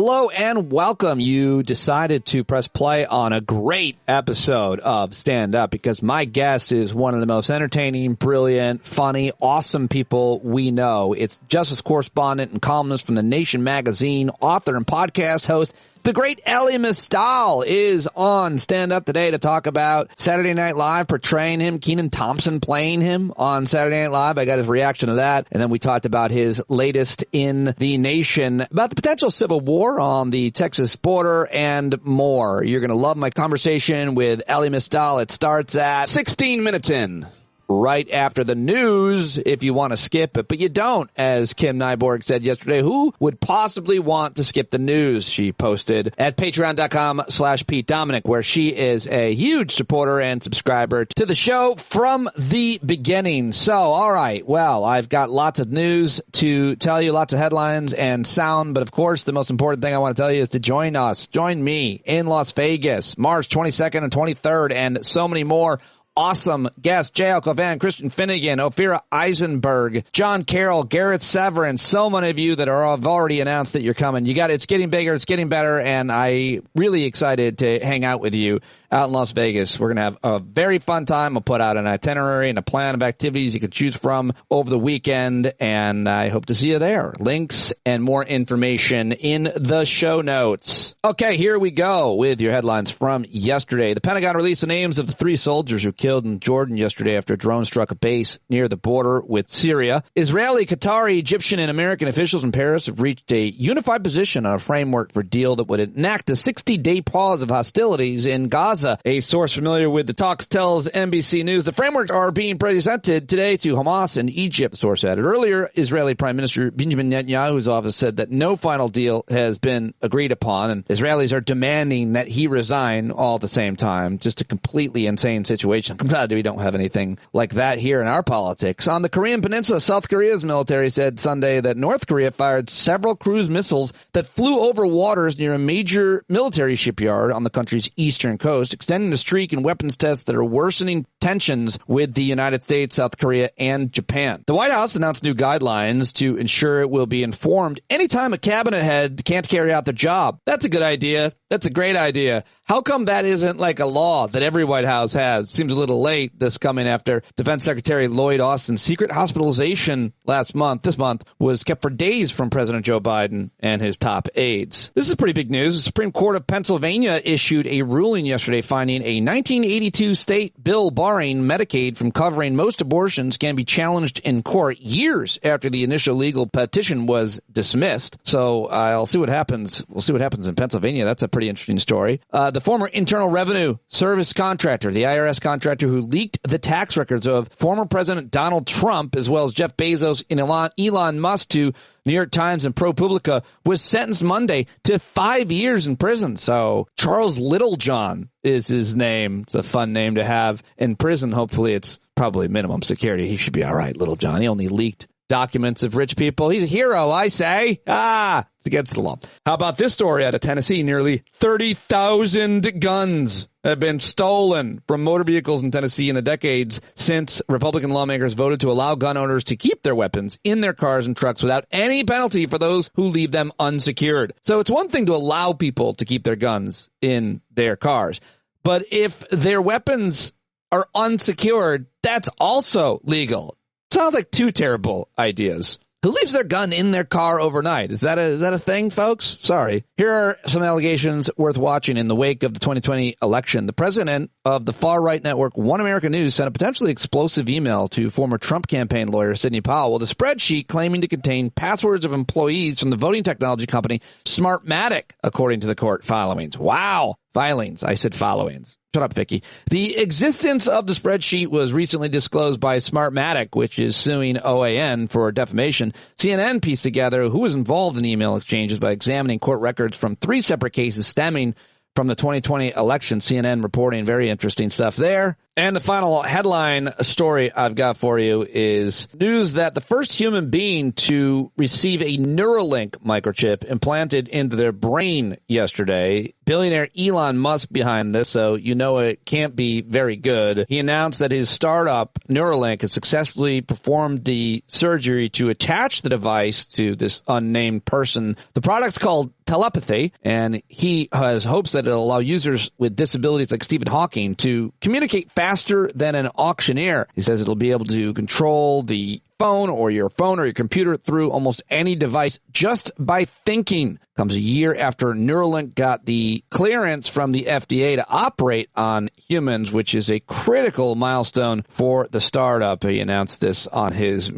Hello and welcome. You decided to press play on a great episode of Stand Up because my guest is one of the most entertaining, brilliant, funny, awesome people we know. It's justice correspondent and columnist from The Nation magazine, author and podcast host. The great Elie Mystal is on Stand Up today to talk about Saturday Night Live portraying him, Kenan Thompson playing him on Saturday Night Live. I got his reaction to that. And then we talked about his latest in The Nation, about the potential civil war on the Texas border and more. You're going to love my conversation with Elie Mystal. It starts at 16 minutes in. Right after the news, if you want to skip it, but you don't, as Kim Nyborg said yesterday. Who would possibly want to skip the news? She posted at patreon.com/Pete Dominic, where she is a huge supporter and subscriber to the show from the beginning. So, all right, well, I've got lots of news to tell you, lots of headlines and sound, but of course, the most important thing I want to tell you is to join me in Las Vegas, March 22nd and 23rd, and so many more. Awesome guests, J.L. Covan, Christian Finnegan, Ophira Eisenberg, John Carroll, Garrett Severin, so many of you that have already announced that you're coming. It's getting bigger, it's getting better, and I'm really excited to hang out with you out in Las Vegas. We're going to have a very fun time. I'll put out an itinerary and a plan of activities you can choose from over the weekend, and I hope to see you there. Links and more information in the show notes. Okay, here we go with your headlines from yesterday. The Pentagon released the names of the 3 soldiers who killed in Jordan yesterday after a drone struck a base near the border with Syria. Israeli, Qatari, Egyptian, and American officials in Paris have reached a unified position on a framework for a deal that would enact a 60-day pause of hostilities in Gaza. A source familiar with the talks tells NBC News the frameworks are being presented today to Hamas and Egypt, the source added. Earlier, Israeli Prime Minister Benjamin Netanyahu's office said that no final deal has been agreed upon, and Israelis are demanding that he resign all at the same time. Just a completely insane situation. I'm glad we don't have anything like that here in our politics. On the Korean Peninsula, South Korea's military said Sunday that North Korea fired several cruise missiles that flew over waters near a major military shipyard on the country's eastern coast, extending the streak in weapons tests that are worsening tensions with the United States, South Korea, and Japan. The White House announced new guidelines to ensure it will be informed anytime a cabinet head can't carry out their job. That's a good idea. That's a great idea. How come that isn't like a law that every White House has? Seems a little late, this coming after Defense Secretary Lloyd Austin's secret hospitalization this month, was kept for days from President Joe Biden and his top aides. This is pretty big news. The Supreme Court of Pennsylvania issued a ruling yesterday finding a 1982 state bill barring Medicaid from covering most abortions can be challenged in court years after the initial legal petition was dismissed. So I'll see what happens. We'll see what happens in Pennsylvania. That's a pretty interesting story. The former Internal Revenue Service contractor, the IRS contractor who leaked the tax records of former President Donald Trump, as well as Jeff Bezos and Elon Musk to New York Times and ProPublica, was sentenced Monday to 5 years in prison. So Charles Littlejohn is his name. It's a fun name to have in prison. Hopefully it's probably minimum security. He should be all right, Littlejohn. He only leaked documents of rich people. He's a hero, I say. It's against the law. How about this story out of Tennessee? Nearly 30,000 guns have been stolen from motor vehicles in Tennessee in the decades since Republican lawmakers voted to allow gun owners to keep their weapons in their cars and trucks without any penalty for those who leave them unsecured. So it's one thing to allow people to keep their guns in their cars, but if their weapons are unsecured, that's also legal. Sounds like 2 terrible ideas. Who leaves their gun in their car overnight? Is that a thing, folks? Sorry. Here are some allegations worth watching in the wake of the 2020 election. The president of the far-right network One American News sent a potentially explosive email to former Trump campaign lawyer Sidney Powell with a spreadsheet claiming to contain passwords of employees from the voting technology company Smartmatic, according to the court filings. Wow. Filings. I said followings. Shut up, Vicky. The existence of the spreadsheet was recently disclosed by Smartmatic, which is suing OAN for defamation. CNN pieced together who was involved in email exchanges by examining court records from 3 separate cases stemming from the 2020 election. CNN reporting very interesting stuff there. And the final headline story I've got for you is news that the first human being to receive a Neuralink microchip implanted into their brain yesterday. Billionaire Elon Musk behind this, so you know it can't be very good. He announced that his startup, Neuralink, has successfully performed the surgery to attach the device to this unnamed person. The product's called telepathy, and he has hopes that it'll allow users with disabilities like Stephen Hawking to communicate faster than an auctioneer. He says it'll be able to control the phone or your computer through almost any device just by thinking. Comes a year after Neuralink got the clearance from the FDA to operate on humans, which is a critical milestone for the startup. He announced this on his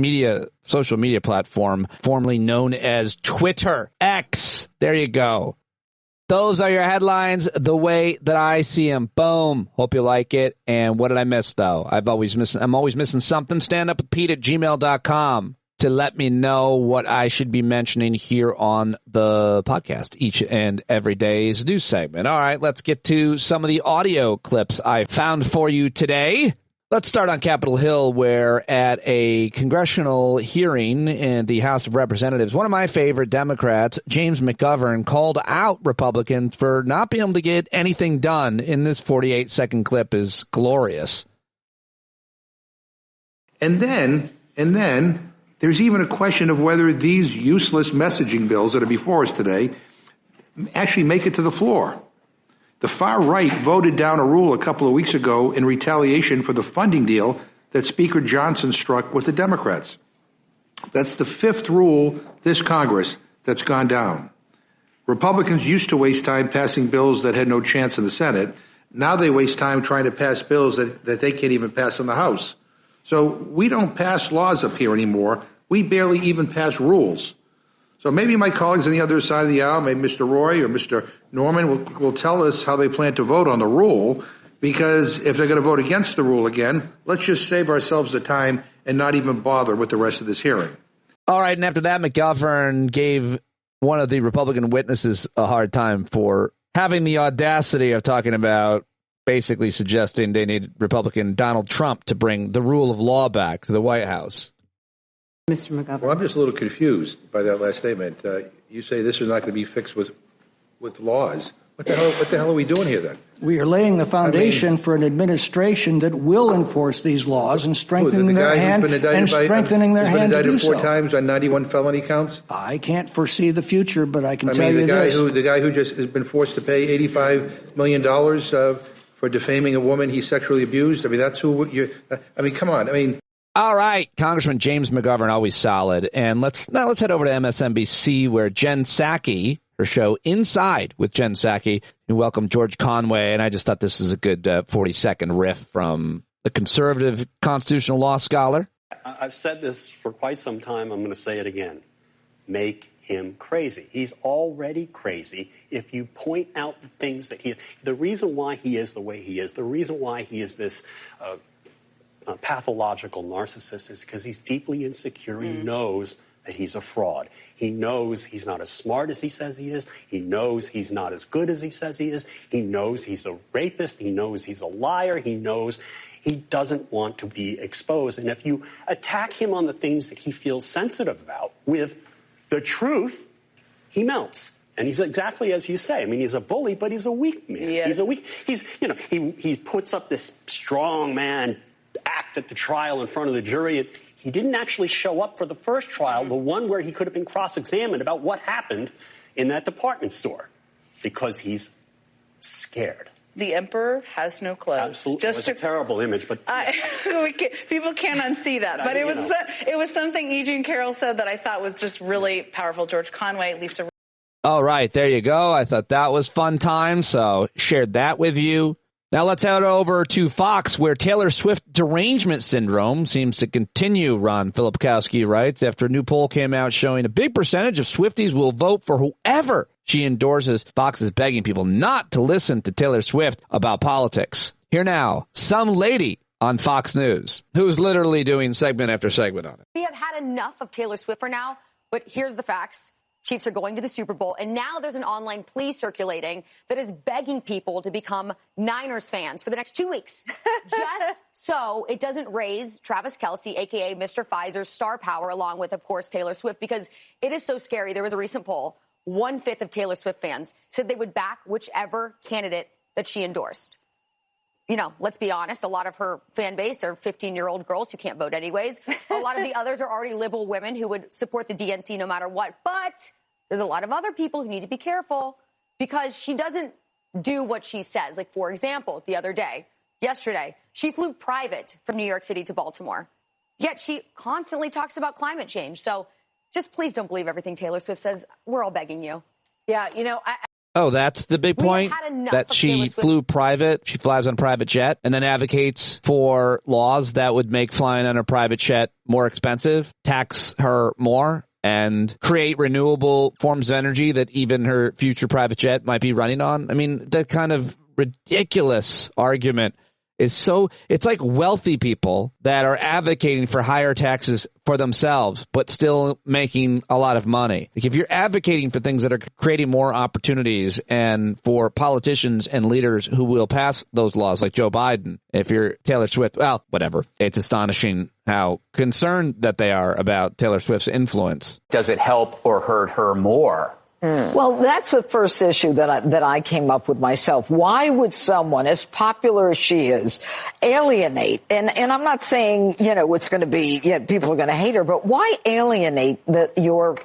social media platform, formerly known as Twitter. X. There you go. Those are your headlines the way that I see them. Boom. Hope you like it. And what did I miss, though? I'm always missing something. standupwithpete@gmail.com to let me know what I should be mentioning here on the podcast each and every day's news segment. All right, let's get to some of the audio clips I found for you today. Let's start on Capitol Hill, where at a congressional hearing in the House of Representatives, one of my favorite Democrats, James McGovern, called out Republicans for not being able to get anything done. In this 48-second clip is glorious. And then there's even a question of whether these useless messaging bills that are before us today actually make it to the floor. The far right voted down a rule a couple of weeks ago in retaliation for the funding deal that Speaker Johnson struck with the Democrats. That's the fifth rule this Congress that's gone down. Republicans used to waste time passing bills that had no chance in the Senate. Now they waste time trying to pass bills that they can't even pass in the House. So we don't pass laws up here anymore. We barely even pass rules. So maybe my colleagues on the other side of the aisle, maybe Mr. Roy or Mr. Norman will tell us how they plan to vote on the rule, because if they're going to vote against the rule again, let's just save ourselves the time and not even bother with the rest of this hearing. All right, and after that, McGovern gave one of the Republican witnesses a hard time for having the audacity of talking about basically suggesting they need Republican Donald Trump to bring the rule of law back to the White House. Mr. McGovern. Well, I'm just a little confused by that last statement. You say this is not going to be fixed with laws. What the hell are we doing here then? We are laying the foundation for an administration that will enforce these laws and strengthening their hand to do so. Been indicted 4 times on 91 felony counts. I can't foresee the future, but I can tell you this. The guy who just has been forced to pay $85 million for defaming a woman he sexually abused. I mean, that's who you. I mean, come on. I mean. All right, Congressman James McGovern, always solid. And let's head over to MSNBC, where Jen Psaki, her show Inside with Jen Psaki, who welcomed George Conway. And I just thought this was a good 40-second riff from the conservative constitutional law scholar. I've said this for quite some time. I'm going to say it again. Make him crazy. He's already crazy. If you point out the things that the reason why he is the way he is, the reason why he is this pathological narcissist is because he's deeply insecure. He knows that he's a fraud. He knows he's not as smart as he says he is. He knows he's not as good as he says he is. He knows he's a rapist. He knows he's a liar. He knows he doesn't want to be exposed. And if you attack him on the things that he feels sensitive about with the truth, he melts. And he's exactly as you say. I mean, he's a bully, but he's a weak man. Yes. He puts up this strong man act at the trial in front of the jury. He didn't actually show up for the first trial, the one where he could have been cross-examined about what happened in that department store, because he's scared. The emperor has no clothes. Absolutely. It's a terrible image, but people can't unsee that. But it was something E. Jean Carroll said that I thought was just really powerful. George Conway, Lisa. All right, there you go. I thought that was fun time, so shared that with you. Now let's head over to Fox, where Taylor Swift derangement syndrome seems to continue, Ron Filipkowski writes, after a new poll came out showing a big percentage of Swifties will vote for whoever she endorses. Fox is begging people not to listen to Taylor Swift about politics. Here now, some lady on Fox News who's literally doing segment after segment on it. We have had enough of Taylor Swift for now, but here's the facts. Chiefs are going to the Super Bowl, and now there's an online plea circulating that is begging people to become Niners fans for the next 2 weeks. Just so it doesn't raise Travis Kelce, a.k.a. Mr. Pfizer's star power, along with, of course, Taylor Swift, because it is so scary. There was a recent poll. 1/5 of Taylor Swift fans said they would back whichever candidate that she endorsed. You know, let's be honest, a lot of her fan base are 15-year-old girls who can't vote anyways. A lot of the others are already liberal women who would support the DNC no matter what. But there's a lot of other people who need to be careful because she doesn't do what she says. Like, for example, yesterday, she flew private from New York City to Baltimore. Yet she constantly talks about climate change. So just please don't believe everything Taylor Swift says. We're all begging you. Yeah, you know, Oh, that's the big point? That she flew private, she flies on a private jet, and then advocates for laws that would make flying on a private jet more expensive, tax her more, and create renewable forms of energy that even her future private jet might be running on. I mean, that kind of ridiculous argument is so, it's like wealthy people that are advocating for higher taxes for themselves, but still making a lot of money. Like if you're advocating for things that are creating more opportunities and for politicians and leaders who will pass those laws, like Joe Biden, if you're Taylor Swift, well, whatever. It's astonishing how concerned that they are about Taylor Swift's influence. Does it help or hurt her more? Well, that's the first issue that I came up with myself. Why would someone as popular as she is alienate? And I'm not saying, you know, it's going to be, people are going to hate her, but why alienate your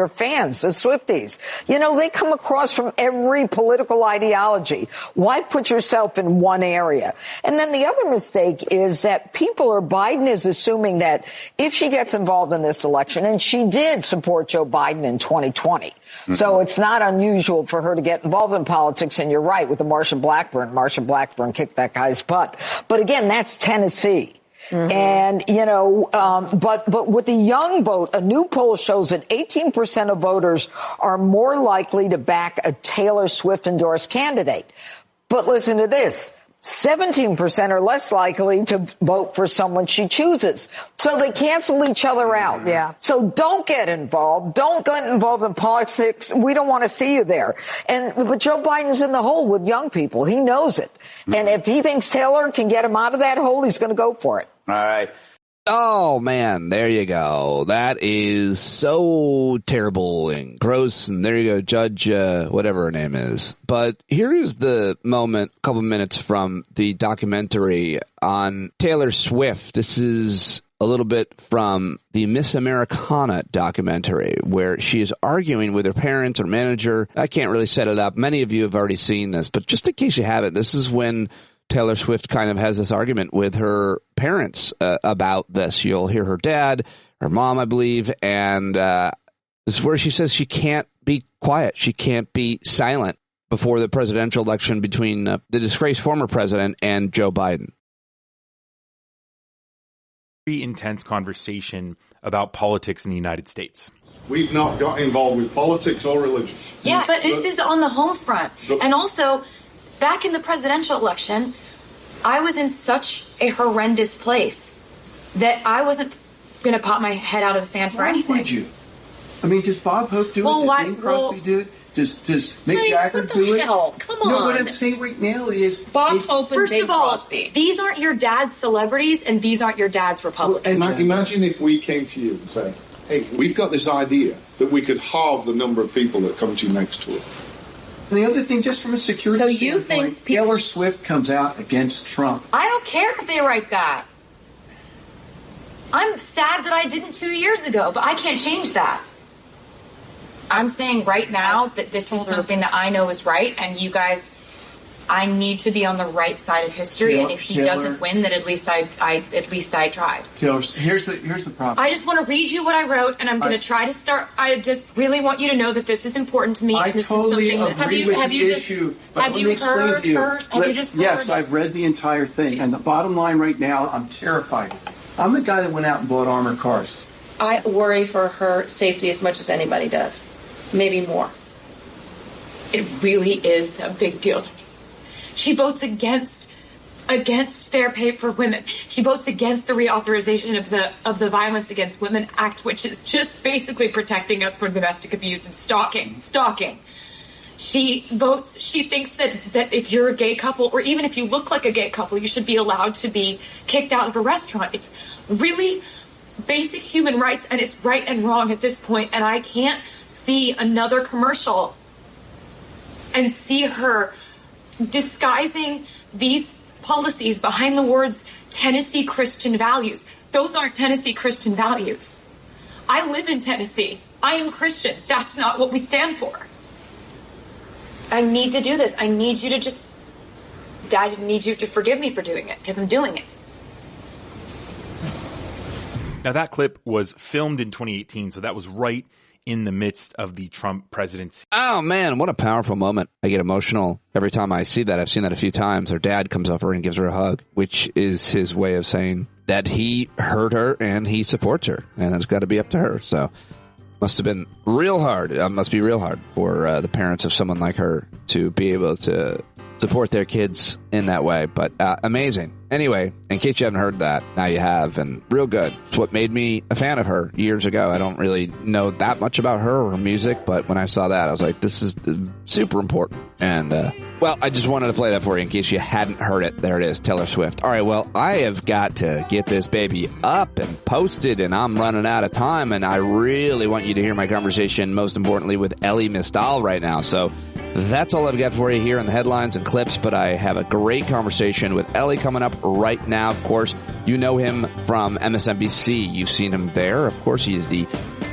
fans, the Swifties? You know, they come across from every political ideology. Why put yourself in one area? And then the other mistake is that Biden is assuming that if she gets involved in this election, and she did support Joe Biden in 2020, so it's not unusual for her to get involved in politics. And you're right with the Marsha Blackburn kicked that guy's butt. But again, that's Tennessee. And, you know, but with the young vote, a new poll shows that 18% of voters are more likely to back a Taylor Swift endorsed candidate. But listen to this. 17% are less likely to vote for someone she chooses. So they cancel each other out. Yeah. So don't get involved. Don't get involved in politics. We don't want to see you there. But Joe Biden's in the hole with young people. He knows it. And if he thinks Taylor can get him out of that hole, he's going to go for it. All right. Oh, man, there you go. That is so terrible and gross. And there you go, Judge, whatever her name is. But here is the moment, a couple minutes from the documentary on Taylor Swift. This is a little bit from the Miss Americana documentary where she is arguing with her parents or manager. I can't really set it up. Many of you have already seen this, but just in case you haven't, this is when Taylor Swift kind of has this argument with her parents about this. You'll hear her dad, her mom, I believe, and this is where she says she can't be quiet. She can't be silent before the presidential election between the disgraced former president and Joe Biden. Very intense conversation about politics in the United States. We've not got involved with politics or religion. Yeah, but this is on the home front. And also, back in the presidential election, I was in such a horrendous place that I wasn't going to pop my head out of the sand for anything. Why would you? I mean, does Bob Hope do it? Does Bing Crosby do it? Does Mick Jagger do it? Come on. No, what I'm saying right now is Bob Hope and Bing Crosby. These aren't your dad's celebrities, and these aren't your dad's Republicans. And imagine if we came to you and said, hey, we've got this idea that we could halve the number of people that come to you next tour. And the other thing, just from a security standpoint, Taylor Swift comes out against Trump. I don't care if they write that. I'm sad that I didn't 2 years ago, but I can't change that. I'm saying right now that this is something that I know is right, and you guys, I need to be on the right side of history. And if he doesn't win, then at least I tried. Taylor, here's the problem. I just want to read you what I wrote, and I'm going to try to start. I just really want you to know that this is important to me. I this totally is something agree with the issue. But let me explain to you. Yes, I've read the entire thing, and the bottom line right now, I'm terrified. I'm the guy that went out and bought armored cars. I worry for her safety as much as anybody does. Maybe more. It really is a big deal to me. She votes against against fair pay for women. She votes against the reauthorization of the Violence Against Women Act, which is just basically protecting us from domestic abuse and stalking. She thinks that if you're a gay couple, or even if you look like a gay couple, you should be allowed to be kicked out of a restaurant. It's really basic human rights, and it's right and wrong at this point. And I can't see another commercial and see her disguising these policies behind the words Tennessee Christian values. Those aren't Tennessee Christian values. I live in Tennessee. I am Christian. That's not what we stand for. I need to do this. I need you to I need you to forgive me for doing it, because I'm doing it. Now, that clip was filmed in 2018, so that was right in the midst of the Trump presidency. Oh, man, what a powerful moment. I get emotional every time I see that. I've seen that a few times. Her dad comes over and gives her a hug, which is his way of saying that he heard her and he supports her, and it's got to be up to her. So must have been real hard. Must be real hard for the parents of someone like her to be able to support their kids in that way. But amazing. Anyway, in case you haven't heard that, now you have, and real good. It's what made me a fan of her years ago. I don't really know that much about her or her music, but when I saw that, I was like, this is super important. And, well, I just wanted to play that for you in case you hadn't heard it. There it is, Taylor Swift. All right, well, I have got to get this baby up and posted, and I'm running out of time, and I really want you to hear my conversation, most importantly, with Elie Mystal right now. So that's all I've got for you here in the headlines and clips, but I have a great conversation with Elie coming up right now. Of course, you know him from MSNBC. You've seen him there. Of course, he is the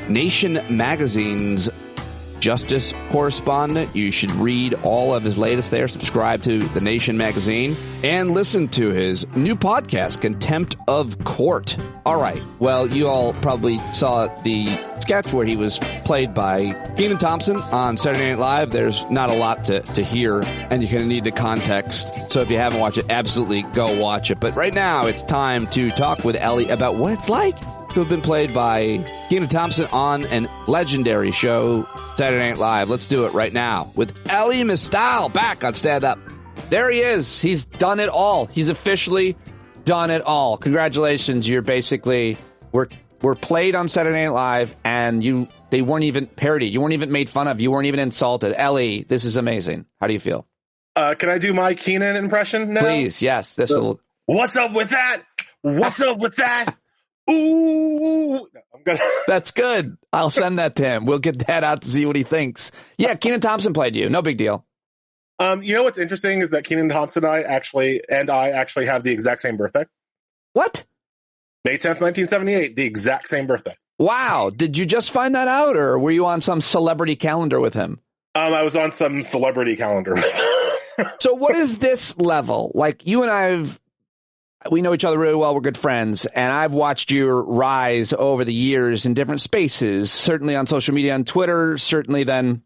Nation magazine's justice correspondent. You should read all of his latest there. Subscribe to the Nation magazine and listen to his new podcast, Contempt of Court. All right. Well, you all probably saw the sketch where he was played by Kenan Thompson on Saturday Night Live. There's not a lot to hear, and you're going to need the context. So if you haven't watched it, absolutely go watch it. But right now, it's time to talk with Elie about what it's like to have been played by Kenan Thompson on an legendary show, Saturday Night Live. Let's do it right now with Elie Mystal back on Stand Up. There he is. He's done it all. He's officially done it all. Congratulations. You're basically were played on Saturday Night Live, and they weren't even parodied. You weren't even made fun of. You weren't even insulted. Elie, this is amazing. How do you feel? Can I do my Kenan impression now? Please, yes. What's up with that? What's up with that? Ooh. No, That's good. I'll send that to him. We'll get that out to see what he thinks. Yeah, Kenan Thompson played you. No big deal. You know what's interesting is that Kenan Thompson and I actually have the exact same birthday. What? May 10th, 1978, the exact same birthday. Wow. Did you just find that out, or were you on some celebrity calendar with him? I was on some celebrity calendar. So what is this level? Like, you and we know each other really well. We're good friends. And I've watched your rise over the years in different spaces, certainly on social media, on Twitter, certainly then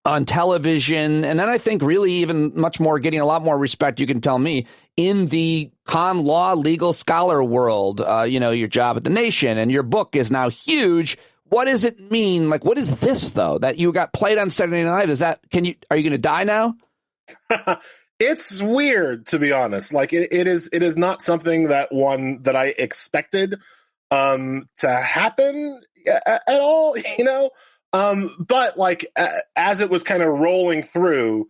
on television. And then I think really even much more, getting a lot more respect, you can tell me, in the con law legal scholar world. Your job at the Nation and your book is now huge. What does it mean? Like, what is this, though, that you got played on Saturday Night Live? Are you going to die now? It's weird, to be honest. Like it is not something that I expected to happen at all, but like as it was kind of rolling through,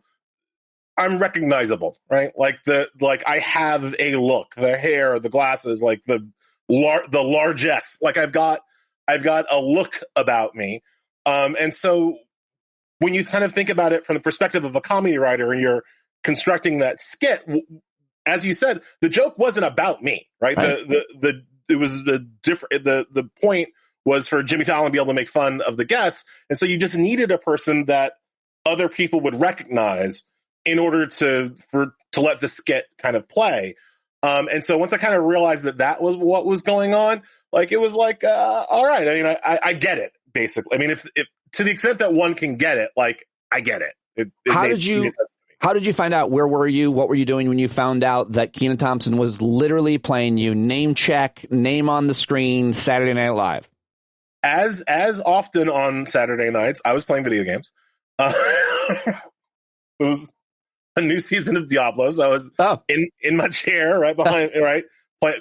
I'm recognizable, right? Like I have a look, the hair, the glasses, like the largesse. Like I've got a look about me. And so when you kind of think about it from the perspective of a comedy writer and you're constructing that skit, as you said, the joke wasn't about me, right? The point was for Jimmy Fallon to be able to make fun of the guests, and so you just needed a person that other people would recognize in order to let the skit kind of play. And so once I kind of realized that was what was going on, like it was like, all right. I mean, I get it basically. I mean, if to the extent that one can get it, like I get it. How did you find out? Where were you? What were you doing when you found out that Kenan Thompson was literally playing you? Name check, name on the screen, Saturday Night Live. As often on Saturday nights, I was playing video games. It was a new season of Diablo. So I was in my chair right behind, right,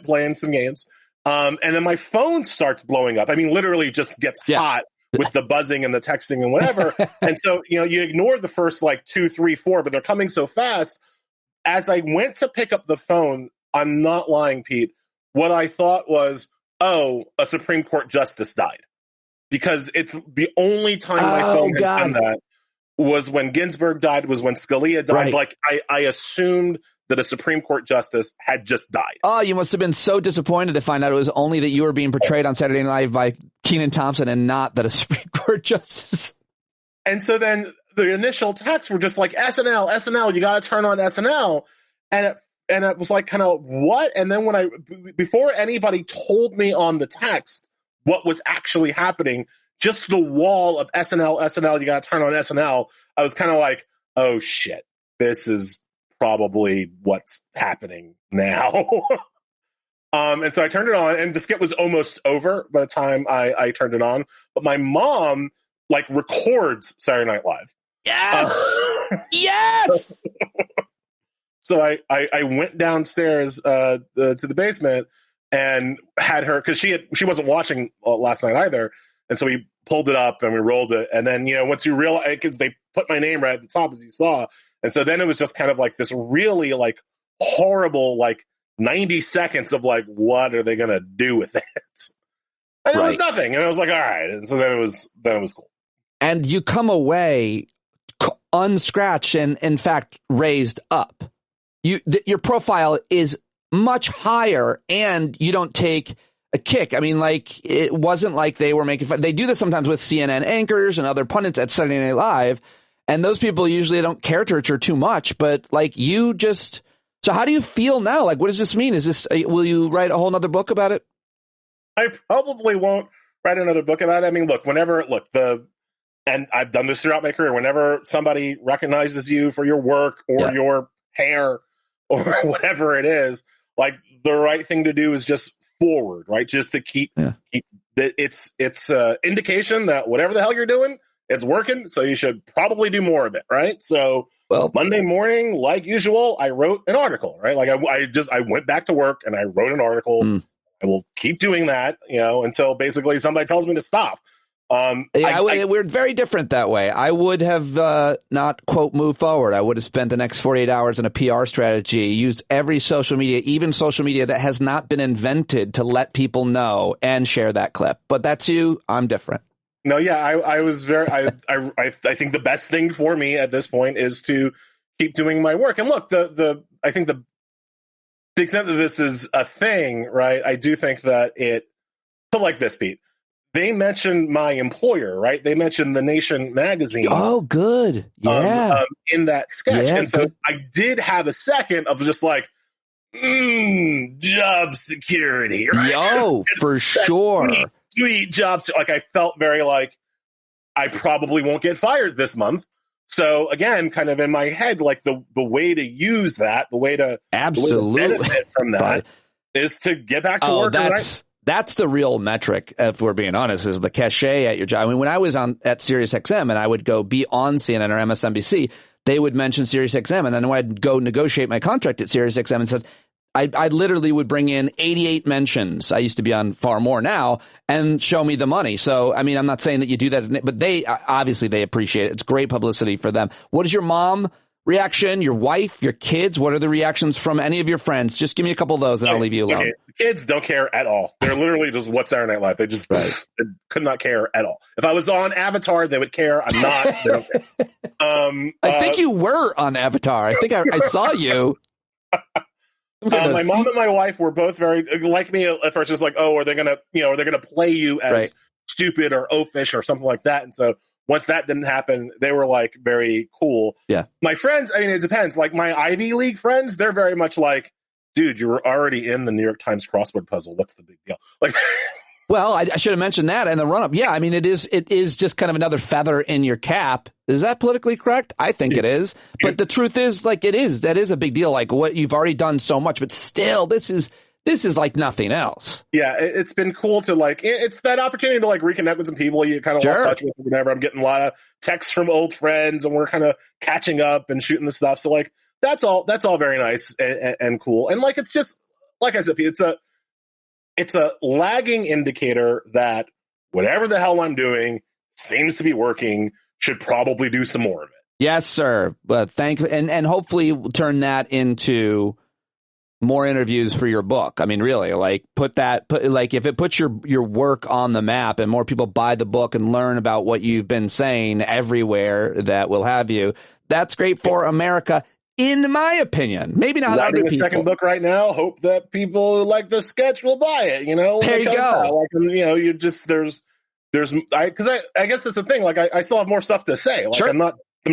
playing some games. And then my phone starts blowing up. I mean, literally just gets hot with the buzzing and the texting and whatever. And so, you ignore the first like 2, 3, 4, but they're coming so fast. As I went to pick up the phone, I'm not lying, Pete, what I thought was, a Supreme Court justice died. Because it's the only time my phone has done that was when Ginsburg died, was when Scalia died. Right. Like, I assumed that a Supreme Court justice had just died. Oh, you must have been so disappointed to find out it was only that you were being portrayed on Saturday Night Live by Kenan Thompson and not that a Supreme Court justice. And so then the initial texts were just like, SNL, you got to turn on SNL. And it was like, kind of, what? And then before anybody told me on the text what was actually happening, just the wall of SNL, you got to turn on SNL. I was kind of like, oh shit, this is probably what's happening now. And so I turned it on, and the skit was almost over by the time I turned it on. But my mom like records Saturday Night Live. Yes, yes. So I went downstairs to the basement and had her, because she wasn't watching last night either, and so we pulled it up and we rolled it, and then once you realize, because they put my name right at the top as you saw, and so then it was just kind of like this really like horrible like 90 seconds of like, what are they gonna do with it? And it was nothing, and I was like, all right, and so then it was cool. And you come away unscratched and in fact raised up. Your profile is much higher, and you don't take a kick. I mean, like, it wasn't like they were making fun. They do this sometimes with CNN anchors and other pundits at Saturday Night Live, and those people usually don't caricature too much, but like you just, so how do you feel now? Like, what does this mean? Is this, will you write a whole nother book about it? I probably won't write another book about it. I mean, and I've done this throughout my career, whenever somebody recognizes you for your work or your hair or whatever it is, like, the right thing to do is just forward, right? Just to keep it's indication that whatever the hell you're doing, it's working. So you should probably do more of it, right? So Monday morning, like usual, I wrote an article, right? Like I went back to work and I wrote an article. I will keep doing that, until basically somebody tells me to stop. We're very different that way. I would have not, quote, moved forward. I would have spent the next 48 hours in a PR strategy, used every social media, even social media that has not been invented, to let people know and share that clip. But that's you. I'm different. No, yeah, I was very, I think the best thing for me at this point is to keep doing my work. And look, I think the extent that this is a thing, right? I do think that but like this, Pete. They mentioned my employer, right? They mentioned The Nation magazine. Oh, good. Yeah. In that sketch. Yeah, and so good. I did have a second of just like, job security. Right? Yo, for sure. Sweet job. Like, I felt very like, I probably won't get fired this month. So again, kind of in my head, like the way to use that, the way to benefit from that is to get back to work. That's the real metric, if we're being honest, is the cachet at your job. I mean, when I was at Sirius XM and I would go be on CNN or MSNBC, they would mention Sirius XM. And then when I'd go negotiate my contract at Sirius XM and said, I literally would bring in 88 mentions. I used to be on far more now, and show me the money. So, I mean, I'm not saying that you do that, but they appreciate it. It's great publicity for them. What is your mom reaction, your wife, your kids? What are the reactions from any of your friends? Just give me a couple of those and I'll leave you alone. Okay. The kids don't care at all. They're literally just, what's Saturday Night Live? They just could not care at all. If I was on Avatar, they would care. I'm not. They don't care. I think you were on Avatar. I think I saw you. My mom and my wife were both very, like me at first, just like, oh, are they going to play you as stupid or oafish or something like that? And so once that didn't happen, they were like very cool. Yeah. My friends, I mean, it depends. Like my Ivy League friends, they're very much like, dude, you were already in the New York Times crossword puzzle. What's the big deal? Like, well, I should have mentioned that in the run up. Yeah. I mean, it is just kind of another feather in your cap. Is that politically correct? I think it is. But the truth is, like, that is a big deal. Like, what you've already done so much, but still, this is like nothing else. Yeah, it's been cool to, like, it's that opportunity to, like, reconnect with some people you kind of lost touch with whenever. I'm getting a lot of texts from old friends and we're kind of catching up and shooting the stuff. So, like, that's all very nice and cool. And like, it's just, like I said, it's a lagging indicator that whatever the hell I'm doing seems to be working, should probably do some more of it. Yes, sir. But and hopefully turn that into more interviews for your book. I mean, really, like if it puts your work on the map and more people buy the book and learn about what you've been saying everywhere that will have you, that's great for America, in my opinion. Maybe not other people. Second book right now. Hope that people who like the sketch will buy it. There you go. I guess that's the thing. Like, I still have more stuff to say. Like, sure. I'm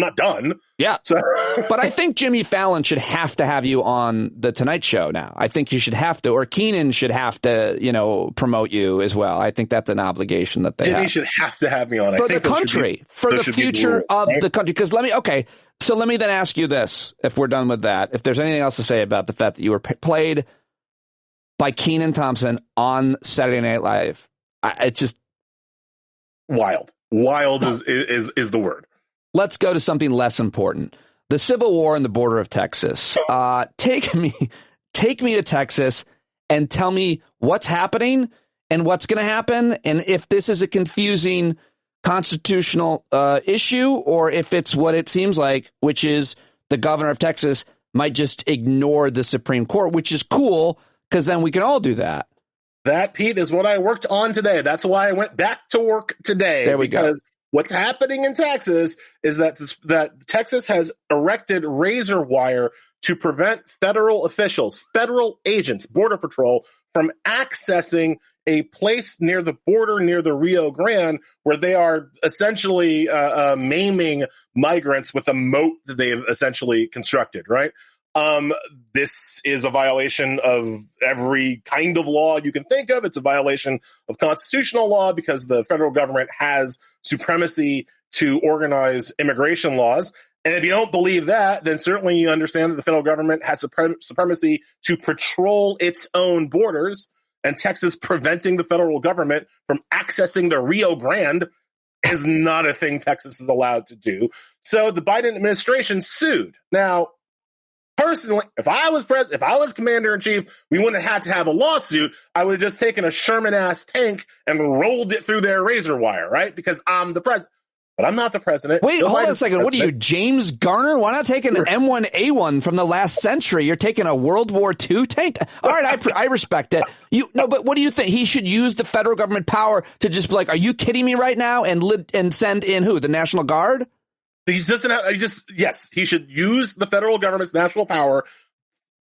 not done. Yeah. So. But I think Jimmy Fallon should have to have you on the Tonight Show now. I think you should have to, or Keenan should have to, promote you as well. I think that's an obligation that they have. Jimmy should have to have me on. For the country, for the future of the country. Because let me then ask you this, if we're done with that, if there's anything else to say about the fact that you were played by Kenan Thompson on Saturday Night Live. It's just wild. Wild is the word. Let's go to something less important. The Civil War and the border of Texas. Take me to Texas and tell me what's happening and what's going to happen, and if this is a confusing constitutional issue, or if it's what it seems like, which is the governor of Texas might just ignore the Supreme Court, which is cool, because then we can all do that. That, Pete, is what I worked on today. That's why I went back to work today. There we go. What's happening in Texas is that Texas has erected razor wire to prevent federal officials, federal agents, Border Patrol, from accessing a place near the border, near the Rio Grande, where they are essentially maiming migrants with a moat that they've essentially constructed, right? This is a violation of every kind of law you can think of. It's a violation of constitutional law because the federal government has supremacy to organize immigration laws. And if you don't believe that, then certainly you understand that the federal government has supremacy to patrol its own borders, and Texas preventing the federal government from accessing the Rio Grande is not a thing Texas is allowed to do. So the Biden administration sued. Now, personally, if I was president, if I was commander in chief, we wouldn't have had to have a lawsuit. I would have just taken a Sherman-ass tank and rolled it through their razor wire, right? Because I'm the president. But I'm not the president. Wait, hold on a second. What are you, James Garner? Why not take an M1A1 from the last century? You're taking a World War II tank? All right, I respect it. But what do you think? He should use the federal government power to just be like, are you kidding me right now? And send in who? The National Guard? He doesn't have, yes, he should use the federal government's national power,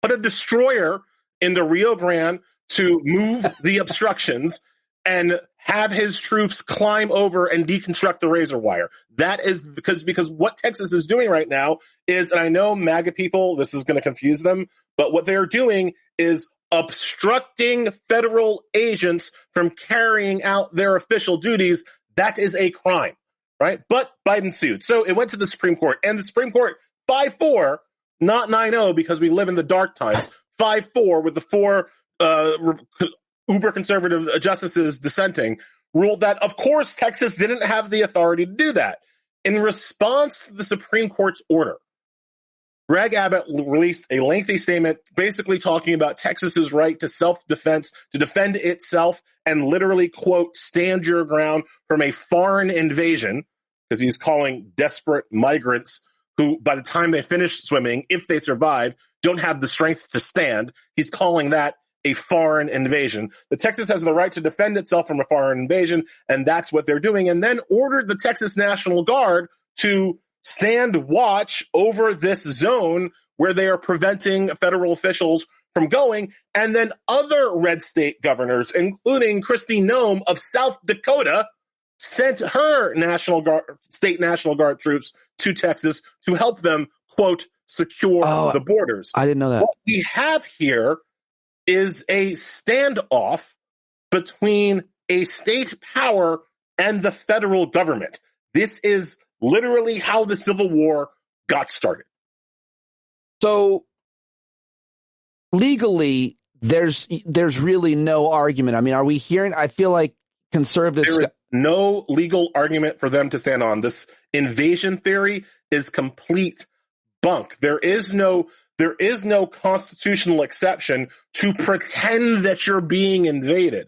put a destroyer in the Rio Grande to move the obstructions, and have his troops climb over and deconstruct the razor wire. That is because what Texas is doing right now is, and I know MAGA people, this is going to confuse them, but what they're doing is obstructing federal agents from carrying out their official duties. That is a crime, right? But Biden sued. So it went to the Supreme Court, and the Supreme Court 5-4, not 9-0 because we live in the dark times, 5-4 with the four uber conservative justices dissenting, ruled that, of course, Texas didn't have the authority to do that. In response to the Supreme Court's order, Greg Abbott released a lengthy statement basically talking about Texas's right to self-defense, to defend itself, and literally, quote, stand your ground from a foreign invasion, because he's calling desperate migrants who, by the time they finish swimming, if they survive, don't have the strength to stand. He's calling that a foreign invasion. The Texas has the right to defend itself from a foreign invasion, and that's what they're doing, and then ordered the Texas National Guard to stand watch over this zone where they are preventing federal officials from going. And then other red state governors, including Kristi Noem of South Dakota, sent her state National Guard troops to Texas to help them, quote, secure the borders. I didn't know that. What we have here is a standoff between a state power and the federal government. This is literally how the Civil War got started. So legally, there's really no argument. I mean, are we hearing? I feel like conservatives. There is no legal argument for them to stand on. This invasion theory is complete bunk. There is no constitutional exception to pretend that you're being invaded,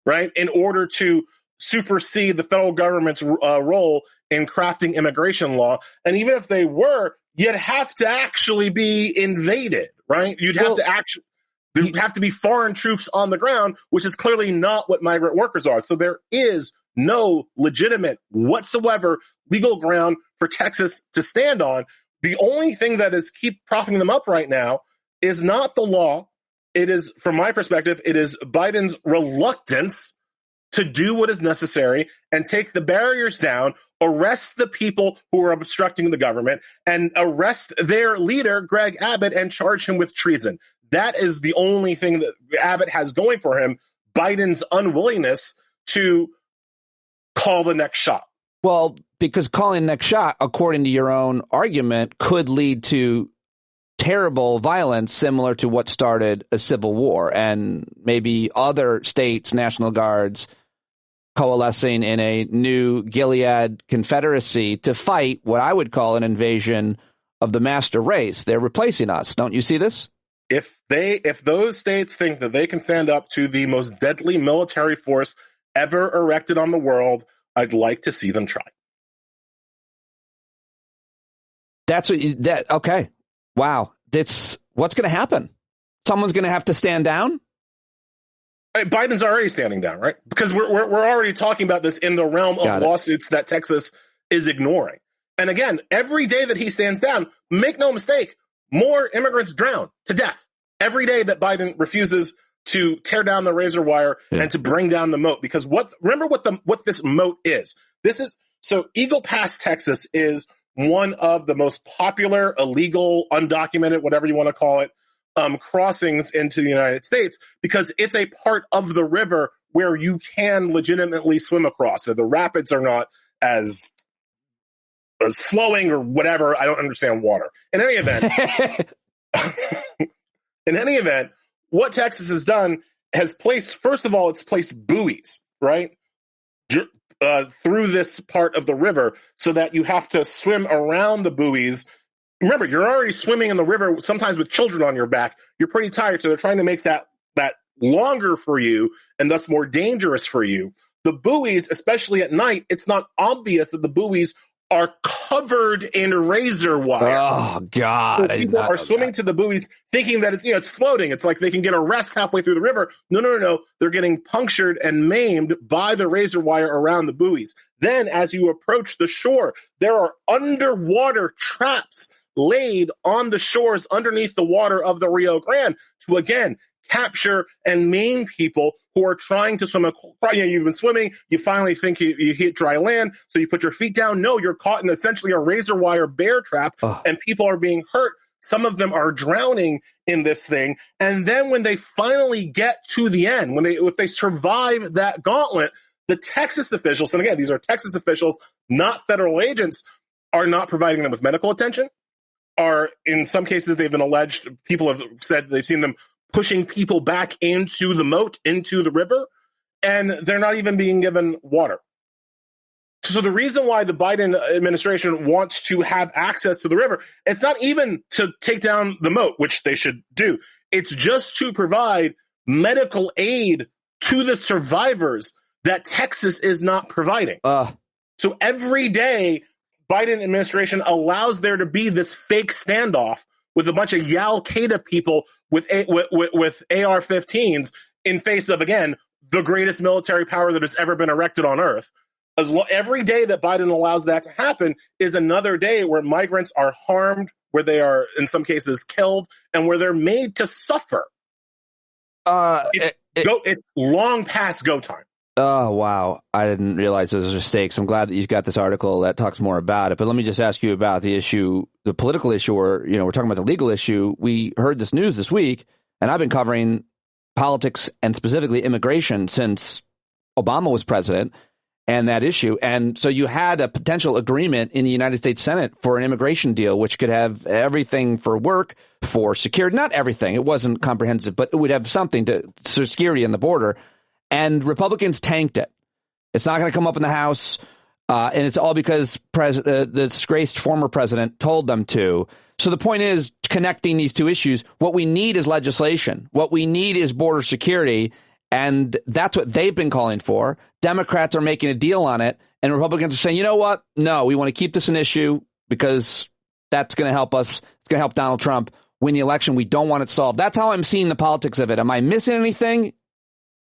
right? In order to supersede the federal government's role in crafting immigration law. And even if they were, you'd have to actually be invaded, right? You'd have to actually, there'd have to be foreign troops on the ground, which is clearly not what migrant workers are. So there is no legitimate whatsoever legal ground for Texas to stand on. The only thing that is keep propping them up right now is not the law. It is, from my perspective, it is Biden's reluctance to do what is necessary and take the barriers down, arrest the people who are obstructing the government, and arrest their leader, Greg Abbott, and charge him with treason. That is the only thing that Abbott has going for him, Biden's unwillingness to call the next shot. Well, because calling next shot, according to your own argument, could lead to terrible violence similar to what started a civil war, and maybe other states, National Guards, coalescing in a new Gilead confederacy to fight what I would call an invasion of the master race. They're replacing us. Don't you see this? If those states think that they can stand up to the most deadly military force ever erected on the world, I'd like to see them try. That's what okay. Wow. That's what's going to happen. Someone's going to have to stand down. Biden's already standing down, right? Because we're already talking about this in the realm of lawsuits that Texas is ignoring. And again, every day that he stands down, make no mistake, more immigrants drown to death. Every day that Biden refuses to tear down the razor wire and to bring down the moat. Because remember what this moat is. So Eagle Pass, Texas is one of the most popular, illegal, undocumented, whatever you want to call it, crossings into the United States, because it's a part of the river where you can legitimately swim across. So the rapids are not as flowing or whatever. I don't understand water. In any event, what Texas has done has placed, first of all, it's placed buoys, right? Through this part of the river so that you have to swim around the buoys. Remember, you're already swimming in the river, sometimes with children on your back. You're pretty tired, so they're trying to make that longer for you and thus more dangerous for you. The buoys, especially at night, it's not obvious that the buoys are covered in razor wire. Oh, God. So people are swimming to the buoys thinking that it's floating. It's like they can get a rest halfway through the river. No. They're getting punctured and maimed by the razor wire around the buoys. Then as you approach the shore, there are underwater traps laid on the shores underneath the water of the Rio Grande to, again, capture and maim people who are trying to swim. You've been swimming, you finally think you hit dry land, so you put your feet down. No, you're caught in essentially a razor wire bear trap, and people are being hurt. Some of them are drowning in this thing. And then when they finally get to the end, if they survive that gauntlet, the Texas officials, and again, these are Texas officials, not federal agents, are not providing them with medical attention. Are in some cases they've been alleged, people have said they've seen them pushing people back into the moat, into the river, and they're not even being given water. So the reason why the Biden administration wants to have access to the river, it's not even to take down the moat, which they should do. It's just to provide medical aid to the survivors that Texas is not providing. So every day, Biden administration allows there to be this fake standoff with a bunch of Al-Qaeda people with AR-15s in face of, again, the greatest military power that has ever been erected on earth. Every day that Biden allows that to happen is another day where migrants are harmed, where they are, in some cases, killed, and where they're made to suffer. It's long past go time. Oh, wow. I didn't realize those were stakes. I'm glad that you've got this article that talks more about it. But let me just ask you about the issue, the political issue, or, we're talking about the legal issue. We heard this news this week, and I've been covering politics and specifically immigration since Obama was president and that issue. And so you had a potential agreement in the United States Senate for an immigration deal, which could have everything for work, for security, not everything. It wasn't comprehensive, but it would have something to security in the border. And Republicans tanked it. It's not going to come up in the House, and it's all because the disgraced former president told them to. So the point is connecting these two issues. What we need is legislation. What we need is border security. And that's what they've been calling for. Democrats are making a deal on it. And Republicans are saying, you know what? No, we want to keep this an issue because that's going to help us. It's going to help Donald Trump win the election. We don't want it solved. That's how I'm seeing the politics of it. Am I missing anything?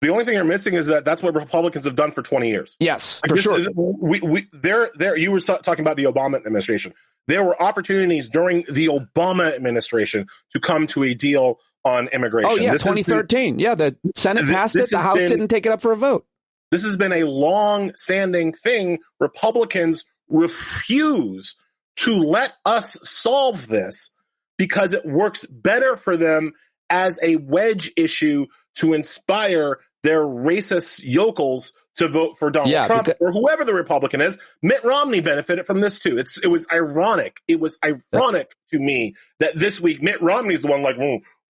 The only thing you're missing is that that's what Republicans have done for 20 years. Yes, for sure. You were talking about the Obama administration. There were opportunities during the Obama administration to come to a deal on immigration. Oh, yeah, 2013. The Senate passed it. The House didn't take it up for a vote. This has been a long-standing thing. Republicans refuse to let us solve this because it works better for them as a wedge issue to inspire their racist yokels to vote for Donald Trump or whoever the Republican is. Mitt Romney benefited from this too. It was ironic. It was ironic to me that this week Mitt Romney's the one like,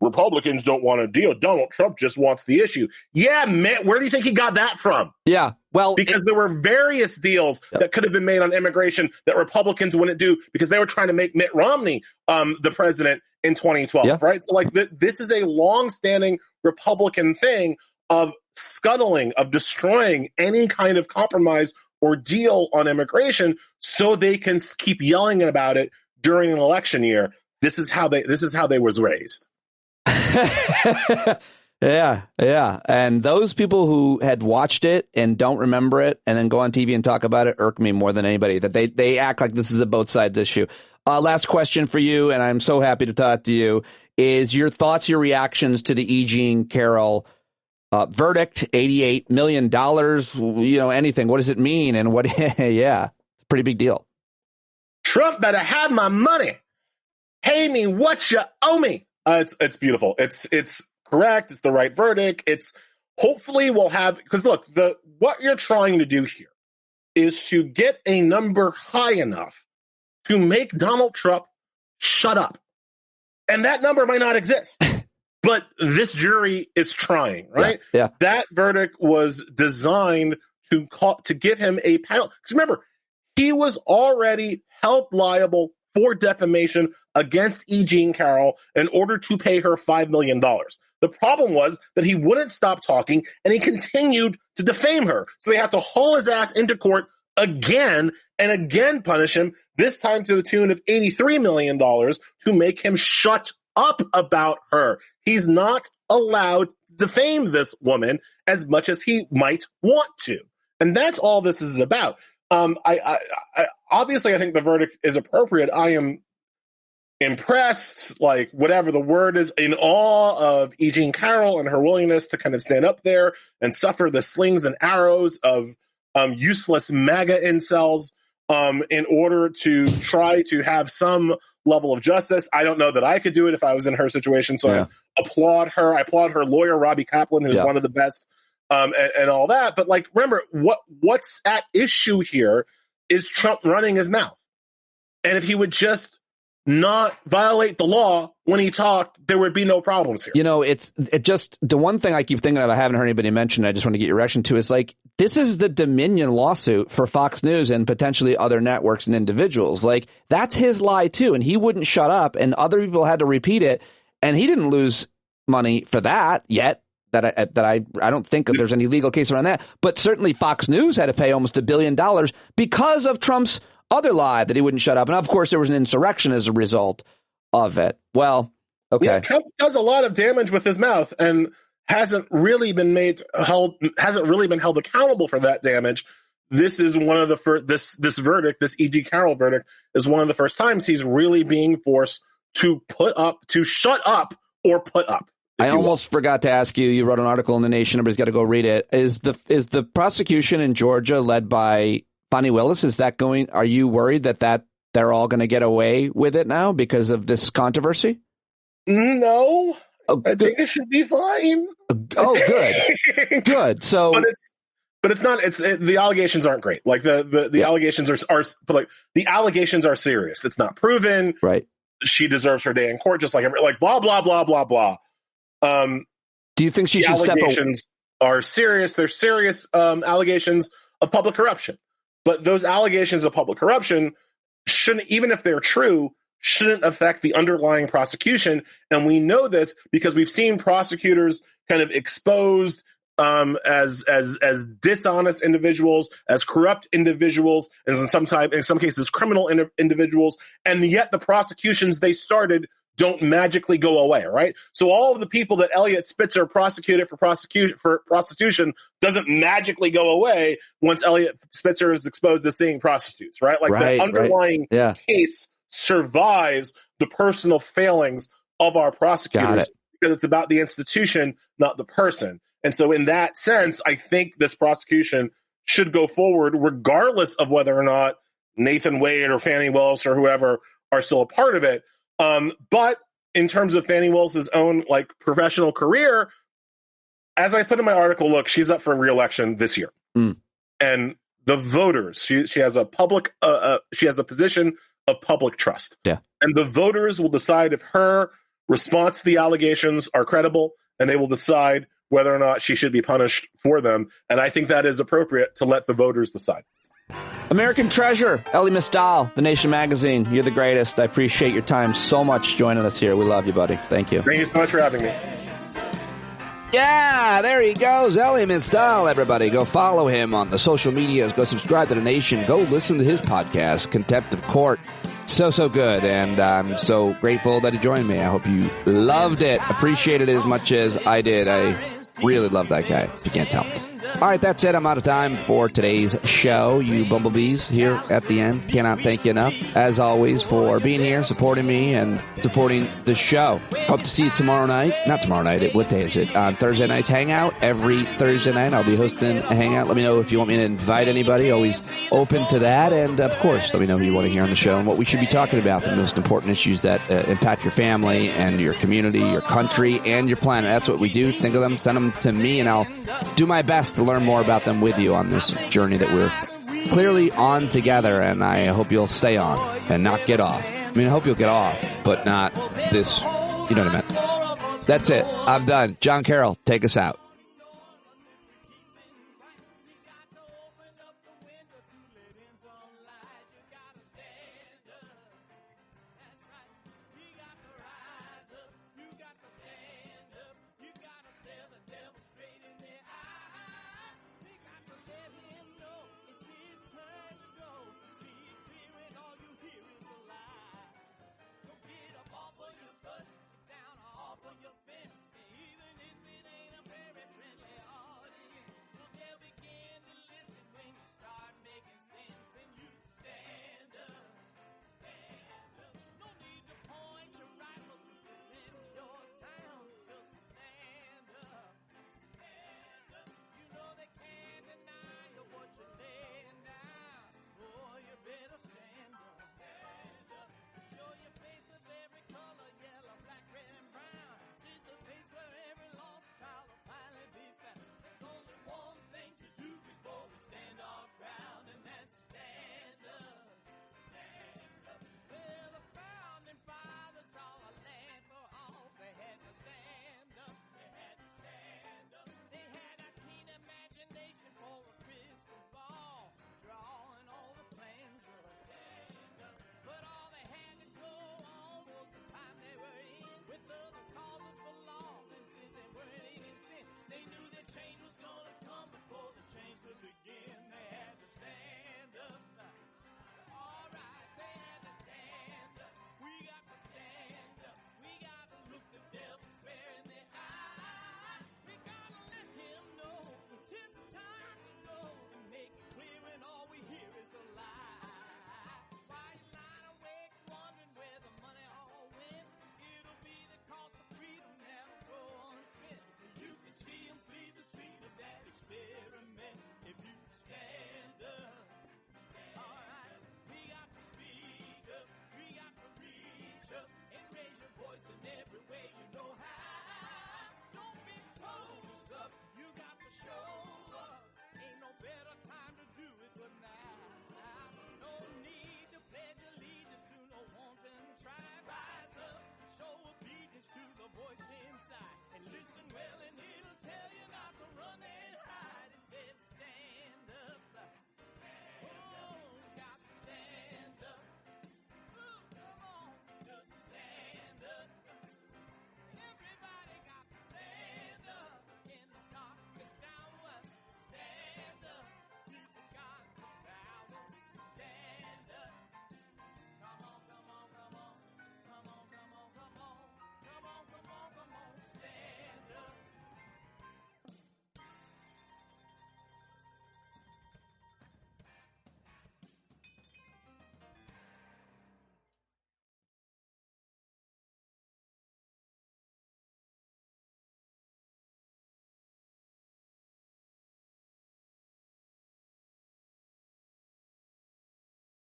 Republicans don't want a deal. Donald Trump just wants the issue. Yeah, Mitt, where do you think he got that from? Yeah, well, because there were various deals that could have been made on immigration that Republicans wouldn't do because they were trying to make Mitt Romney the president in 2012, right? So like this is a long-standing Republican thing of scuttling, of destroying any kind of compromise or deal on immigration so they can keep yelling about it during an election year. This is how they was raised. Yeah. And those people who had watched it and don't remember it and then go on TV and talk about it irk me more than anybody, that they act like this is a both sides issue. Last question for you, and I'm so happy to talk to you, is your thoughts, your reactions to the E. Jean Carroll verdict, $88 million, anything. What does it mean? And what, it's a pretty big deal. Trump better have my money. Pay me what you owe me. It's beautiful. It's correct. It's the right verdict. It's hopefully we'll have, because look, what you're trying to do here is to get a number high enough to make Donald Trump shut up. And that number might not exist, but this jury is trying, right? Yeah. That verdict was designed to give him a penalty. Because remember, he was already held liable for defamation against E. Jean Carroll in order to pay her $5 million. The problem was that he wouldn't stop talking and he continued to defame her. So they had to haul his ass into court again and again punish him, this time to the tune of $83 million to make him shut up about her. He's not allowed to defame this woman as much as he might want to. And that's all this is about. I obviously, I think the verdict is appropriate. I am impressed, like whatever the word is, in awe of E. Jean Carroll and her willingness to kind of stand up there and suffer the slings and arrows of useless MAGA incels in order to try to have some level of justice. I don't know that I could do it if I was in her situation. So I applaud her. I applaud her lawyer, Robbie Kaplan, who's one of the best. And all that. But like, remember, what's at issue here is Trump running his mouth. And if he would just not violate the law when he talked, there would be no problems here. It just, the one thing I keep thinking of, I haven't heard anybody mention, I just want to get your reaction to, is like, this is the Dominion lawsuit for Fox News and potentially other networks and individuals. Like, that's his lie too. And he wouldn't shut up and other people had to repeat it. And he didn't lose money for that yet. That I don't think there's any legal case around that. But certainly Fox News had to pay almost $1 billion because of Trump's other lie that he wouldn't shut up. And of course, there was an insurrection as a result of it. Well, okay. Yeah, Trump does a lot of damage with his mouth and hasn't really been held accountable for that damage. This is one of the first, this verdict, this E.G. Carroll verdict, is one of the first times he's really being forced to shut up or put up. I almost forgot to ask you. You wrote an article in The Nation. Everybody's got to go read it. Is the prosecution in Georgia led by Bonnie Willis? Are you worried that they're all going to get away with it now because of this controversy? No, I think it should be fine. Good. So, but it's not. The allegations aren't great. Like the allegations are like the allegations are serious. It's not proven. Right. She deserves her day in court, just like blah blah blah blah blah. Do you think she should step away? Allegations are serious. They're serious allegations of public corruption. But those allegations of public corruption shouldn't, even if they're true, shouldn't affect the underlying prosecution. And we know this because we've seen prosecutors kind of exposed as dishonest individuals, as corrupt individuals, as in some cases criminal individuals, and yet the prosecutions they started don't magically go away, right? So all of the people that Eliot Spitzer prosecuted for prostitution doesn't magically go away once Eliot Spitzer is exposed as seeing prostitutes, right? Like the underlying case survives the personal failings of our prosecutors because it's about the institution, not the person. And so in that sense, I think this prosecution should go forward regardless of whether or not Nathan Wade or Fannie Willis or whoever are still a part of it. But in terms of Fannie Willis's own professional career, as I put in my article, look, she's up for re-election this year, and the voters. She has a public. She has a position of public trust, and the voters will decide if her response to the allegations are credible, and they will decide whether or not she should be punished for them. And I think that is appropriate to let the voters decide. American treasure, Elie Mystal, The Nation magazine. You're the greatest. I appreciate your time so much joining us here. We love you, buddy. Thank you. Thank you so much for having me. Yeah, there he goes, Elie Mystal, everybody. Go follow him on the social medias. Go subscribe to The Nation. Go listen to his podcast, Contempt of Court. So good, and I'm so grateful that he joined me. I hope you loved it, appreciated it as much as I did. I really love that guy, if you can't tell. All right, that's it. I'm out of time for today's show. You bumblebees here at the end. Cannot thank you enough, as always, for being here, supporting me, and supporting the show. Hope to see you tomorrow night. Not tomorrow night. What day is it? On Thursday night's Hangout. Every Thursday night, I'll be hosting a Hangout. Let me know if you want me to invite anybody. Always open to that. And, of course, let me know who you want to hear on the show and what we should be talking about, the most important issues that impact your family and your community, your country, and your planet. That's what we do. Think of them. Send them to me, and I'll do my best to learn more about them with you on this journey that we're clearly on together, and I hope you'll stay on and not get off. I mean, I hope you'll get off, but not this, you know what I meant. That's it. I'm done. John Carroll, take us out.